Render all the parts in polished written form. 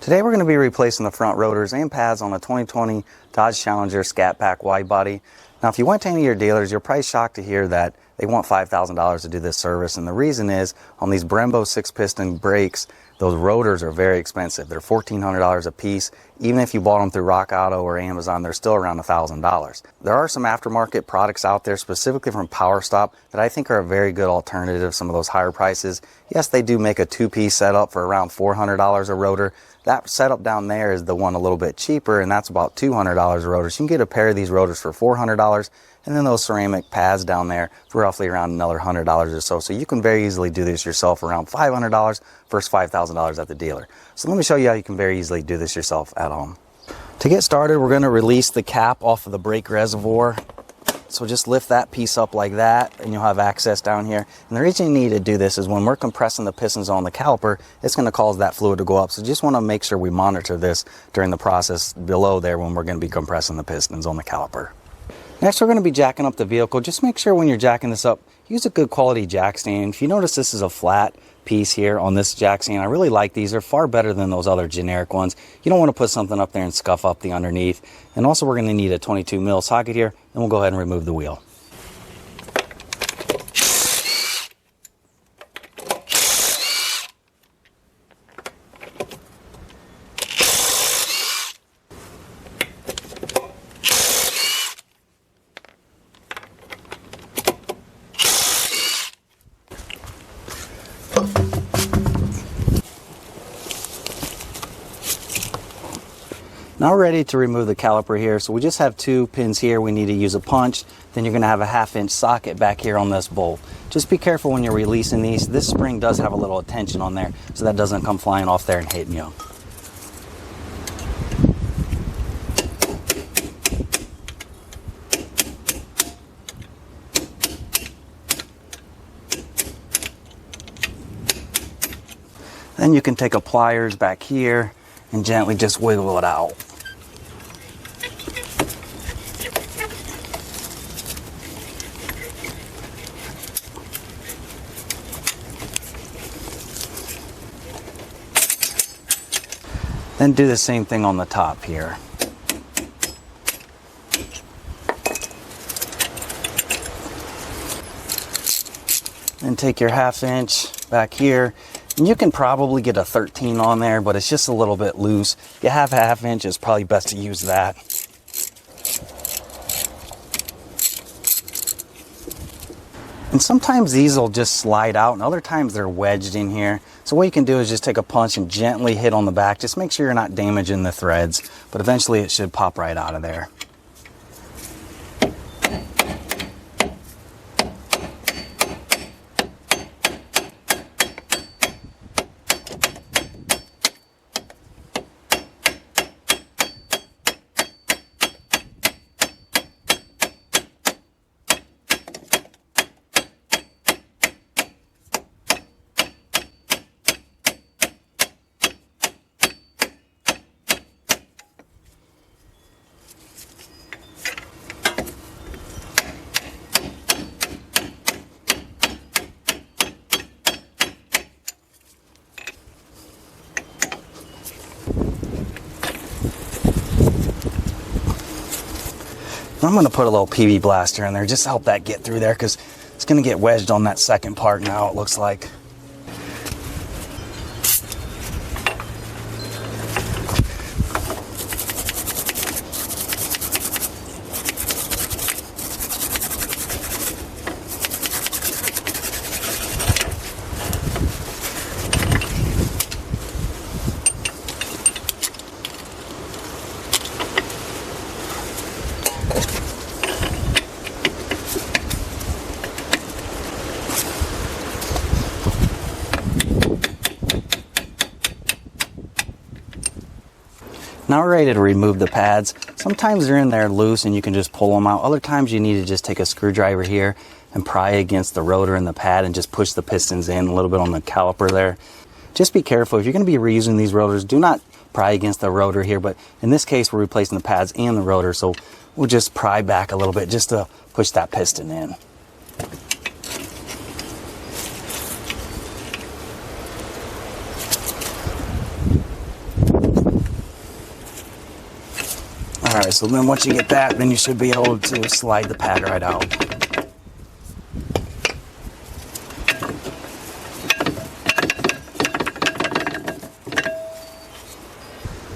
Today we're going to be replacing the front rotors and pads on a 2020 Dodge Challenger Scat Pack Widebody. Now if you went to any of your dealers, you're probably shocked to hear that they want $5,000 to do this service, and the reason is on these Brembo 6-piston brakes, those rotors are very expensive. They're $1,400 a piece. Even if you bought them through Rock Auto or Amazon, they're still around $1,000. There are some aftermarket products out there, specifically from PowerStop, that I think are a very good alternative to some of those higher prices. Yes, they do make a two-piece setup for around $400 a rotor. That setup down there is the one a little bit cheaper, and that's about $200 a rotor. So you can get a pair of these rotors for $400, and then those ceramic pads down there for roughly around another $100 or so. So you can very easily do this yourself around $500 versus $5,000 at the dealer. So let me show you how you can very easily do this yourself at home. To get started, we're going to release the cap off of the brake reservoir. So just lift that piece up like that, and you'll have access down here. And the reason you need to do this is when we're compressing the pistons on the caliper, it's going to cause that fluid to go up. So just want to make sure we monitor this during the process below there when we're going to be compressing the pistons on the caliper. Next, we're going to be jacking up the vehicle. Just make sure when you're jacking this up, use a good quality jack stand. If you notice, this is a flat piece here on this jack stand. I really like these. They're far better than those other generic ones. You don't want to put something up there and scuff up the underneath. And also, we're going to need a 22 mil socket here, and we'll go ahead and remove the wheel. Now we're ready to remove the caliper here. So we just have two pins here. We need to use a punch. Then you're going to have a 1/2-inch socket back here on this bolt. Just be careful when you're releasing these. This spring does have a little tension on there, so that doesn't come flying off there and hitting you. Then you can take a pliers back here and gently just wiggle it out. Then do the same thing on the top here. Then take your 1/2-inch back here. And you can probably get a 13 on there, but it's just a little bit loose. If you have a 1/2-inch, it's probably best to use that. And sometimes these will just slide out, and other times they're wedged in here. So what you can do is just take a punch and gently hit on the back. Just make sure you're not damaging the threads, but eventually it should pop right out of there. I'm going to put a little PV blaster in there just to help that get through there, because it's going to get wedged on that second part now, it looks like. Now we're ready to remove the pads. Sometimes they're in there loose and you can just pull them out. Other times you need to just take a screwdriver here and pry against the rotor and the pad and just push the pistons in a little bit on the caliper there. Just be careful. If you're going to be reusing these rotors, do not pry against the rotor here. But in this case, we're replacing the pads and the rotor. So we'll just pry back a little bit just to push that piston in. right, so then once you get that, then you should be able to slide the pad right out.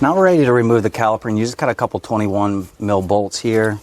Now we're ready to remove the caliper, and you just got a couple 21 mil bolts here.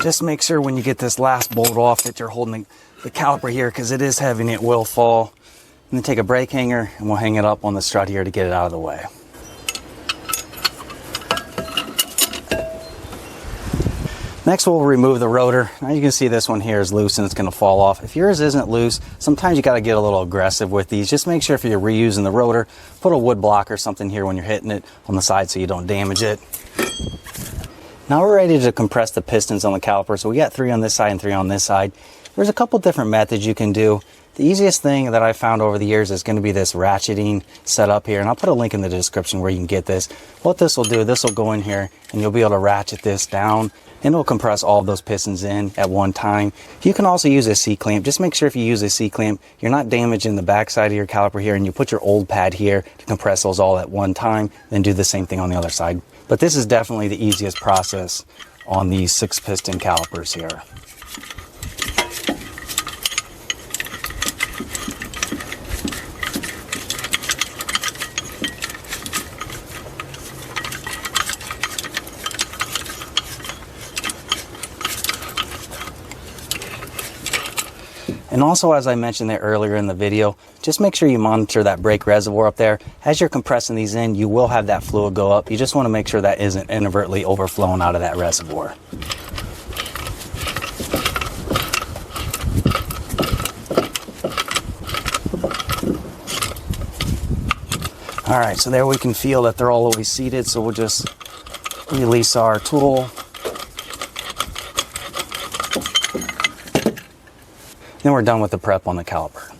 Just make sure when you get this last bolt off that you're holding the caliper here, because it is heavy and it will fall. And then take a brake hanger and we'll hang it up on the strut here to get it out of the way. Next we'll remove the rotor. Now you can see this one here is loose and it's going to fall off. If yours isn't loose, sometimes you got to get a little aggressive with these. Just make sure if you're reusing the rotor, put a wood block or something here when you're hitting it on the side so you don't damage it. Now we're ready to compress the pistons on the caliper. So we got 3 on this side and 3 on this side. There's a couple different methods you can do. The easiest thing that I found over the years is going to be this ratcheting setup here. And I'll put a link in the description where you can get this. What this will do, this will go in here and you'll be able to ratchet this down and it'll compress all of those pistons in at one time. You can also use a C-clamp. Just make sure if you use a C-clamp, you're not damaging the back side of your caliper here, and you put your old pad here to compress those all at one time, then do the same thing on the other side. But this is definitely the easiest process on these 6-piston calipers here. And also, as I mentioned there earlier in the video, just make sure you monitor that brake reservoir up there. As you're compressing these in, you will have that fluid go up. You just want to make sure that isn't inadvertently overflowing out of that reservoir. All right, so there we can feel that they're all the way seated, so we'll just release our tool. Then we're done with the prep on the caliper.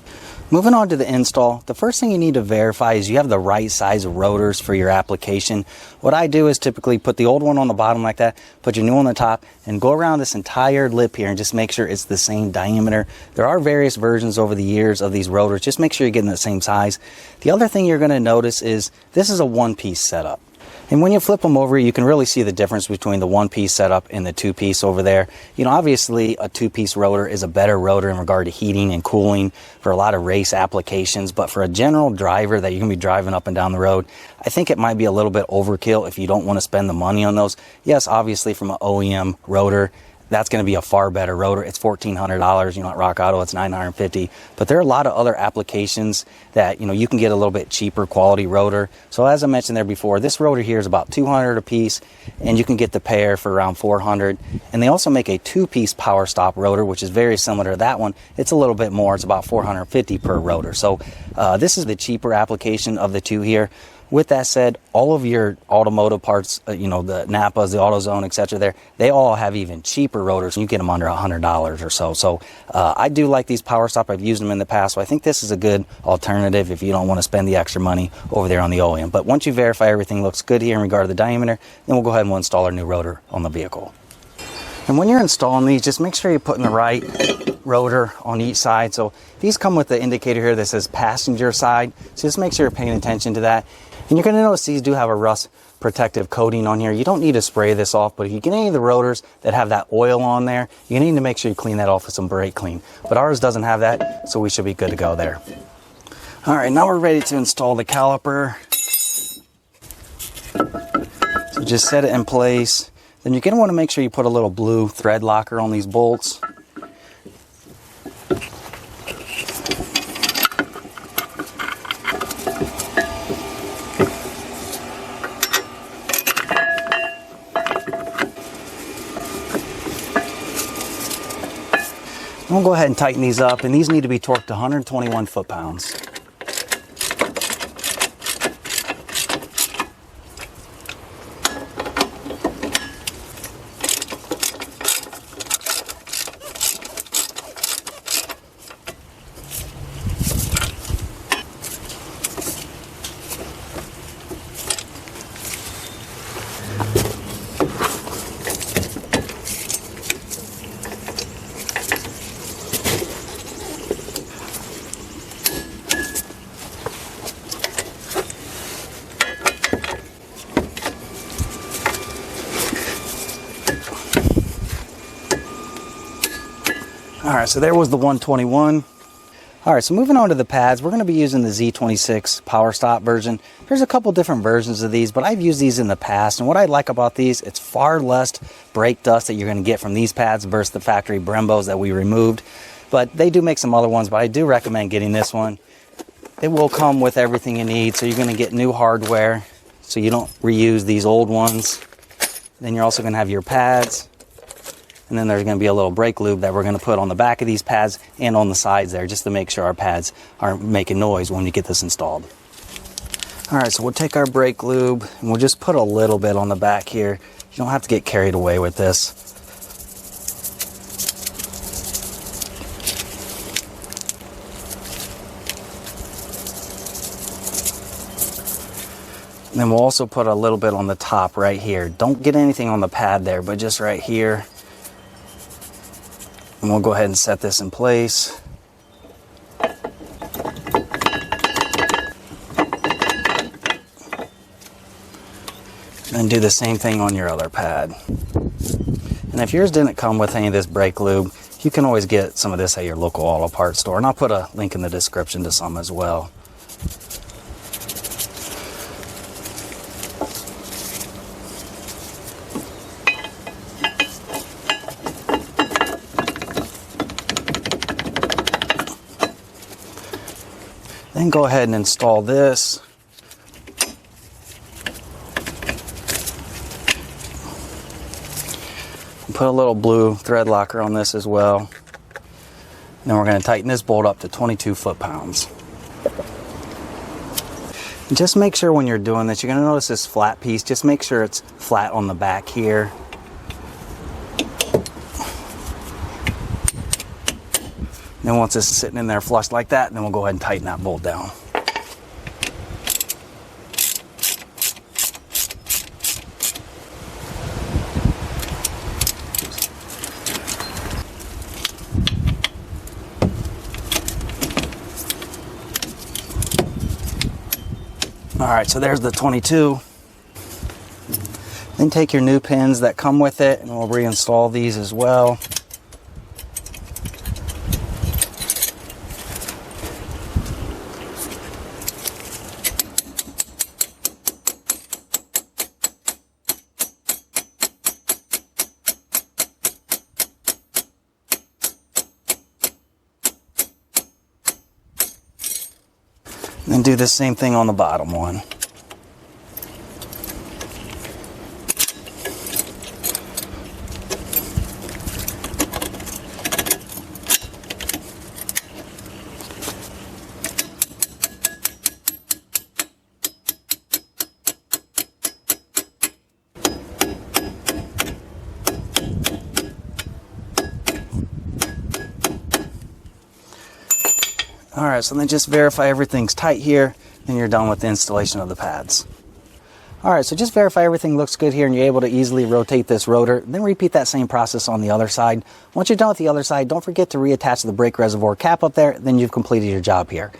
Moving on to the install, the first thing you need to verify is you have the right size of rotors for your application. What I do is typically put the old one on the bottom like that, put your new one on the top, and go around this entire lip here and just make sure it's the same diameter. There are various versions over the years of these rotors. Just make sure you're getting the same size. The other thing you're going to notice is this is a one-piece setup. And when you flip them over, you can really see the difference between the one-piece setup and the two-piece over there. You know, obviously a two-piece rotor is a better rotor in regard to heating and cooling for a lot of race applications, but for a general driver that you're going to be driving up and down the road, I think it might be a little bit overkill if you don't want to spend the money on those. Yes, obviously from an OEM rotor, that's going to be a far better rotor. It's $1,400, you know, at Rock Auto, it's $950. But there are a lot of other applications that, you know, you can get a little bit cheaper quality rotor. So as I mentioned there before, this rotor here is about $200 a piece, and you can get the pair for around $400. And they also make a 2-piece PowerStop rotor, which is very similar to that one. It's a little bit more. It's about $450 per rotor. So this is the cheaper application of the two here. With that said, all of your automotive parts, you know, the Napas, the AutoZone, etc. there, they all have even cheaper rotors. You get them under $100 or so. So I do like these PowerStop. I've used them in the past. So I think this is a good alternative if you don't want to spend the extra money over there on the OEM. But once you verify everything looks good here in regard to the diameter, then we'll go ahead and we'll install our new rotor on the vehicle. And when you're installing these, just make sure you're putting the right rotor on each side. So these come with the indicator here that says passenger side. So just make sure you're paying attention to that. And you're going to notice these do have a rust protective coating on here. You don't need to spray this off, but if you get any of the rotors that have that oil on there, you need to make sure you clean that off with some brake clean. But ours doesn't have that, so we should be good to go there. All right, now we're ready to install the caliper. So just set it in place. Then you're gonna wanna make sure you put a little blue thread locker on these bolts. We'll go ahead and tighten these up, and these need to be torqued to 121 foot-pounds. All right, so there was the 121. All right, so moving on to the pads, we're gonna be using the Z26 PowerStop version. There's a couple different versions of these, but I've used these in the past, and what I like about these, it's far less brake dust that you're gonna get from these pads versus the factory Brembos that we removed. But they do make some other ones, but I do recommend getting this one. It will come with everything you need, so you're gonna get new hardware, so you don't reuse these old ones. Then you're also gonna have your pads. And then there's going to be a little brake lube that we're going to put on the back of these pads and on the sides there, just to make sure our pads aren't making noise when you get this installed. All right, so we'll take our brake lube and we'll just put a little bit on the back here. You don't have to get carried away with this. And then we'll also put a little bit on the top right here. Don't get anything on the pad there, but just right here. And we'll go ahead and set this in place. And do the same thing on your other pad. And if yours didn't come with any of this brake lube, you can always get some of this at your local auto parts store. And I'll put a link in the description to some as well. Then go ahead and install this. Put a little blue thread locker on this as well. And then we're going to tighten this bolt up to 22 foot-pounds. Just make sure when you're doing this, you're going to notice this flat piece. Just make sure it's flat on the back here. Then once it's sitting in there flush like that, then we'll go ahead and tighten that bolt down. All right, so there's the 22. Then take your new pins that come with it, and we'll reinstall these as well. And do the same thing on the bottom one. All right, so then just verify everything's tight here, and you're done with the installation of the pads. All right, so just verify everything looks good here and you're able to easily rotate this rotor. Then repeat that same process on the other side. Once you're done with the other side, don't forget to reattach the brake reservoir cap up there, then you've completed your job here.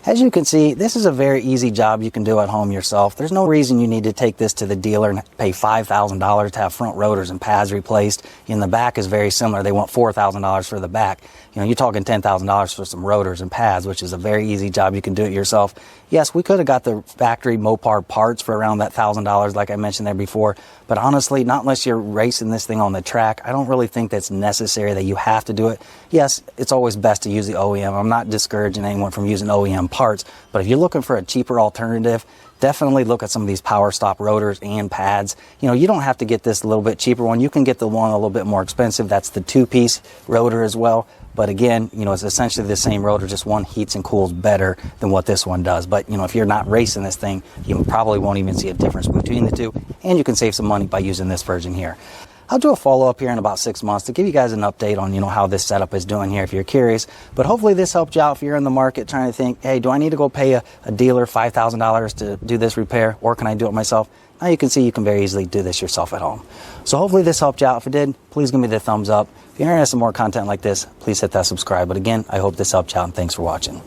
As you can see, this is a very easy job you can do at home yourself. There's no reason you need to take this to the dealer and pay $5,000 to have front rotors and pads replaced. In the back is very similar. They want $4,000 for the back. You know, you're talking $10,000 for some rotors and pads, which is a very easy job. You can do it yourself. Yes, we could have got the factory Mopar parts for around that $1,000 like I mentioned there before, but honestly, not unless you're racing this thing on the track. I don't really think that's necessary that you have to do it. Yes, it's always best to use the OEM. I'm not discouraging anyone from using OEM parts, but if you're looking for a cheaper alternative, definitely look at some of these PowerStop rotors and pads. You know, you don't have to get this a little bit cheaper one. You can get the one a little bit more expensive. That's the two-piece rotor as well. But again, you know, it's essentially the same rotor, just one heats and cools better than what this one does. But, you know, if you're not racing this thing, you probably won't even see a difference between the two. And you can save some money by using this version here. I'll do a follow-up here in about 6 months to give you guys an update on, you know, how this setup is doing here if you're curious. But hopefully this helped you out if you're in the market trying to think, hey, do I need to go pay a dealer $5,000 to do this repair, or can I do it myself? Now you can see you can very easily do this yourself at home. So hopefully this helped you out. If it did, please give me the thumbs up. If you're interested in more content like this, please hit that subscribe. But again, I hope this helped you out, and thanks for watching.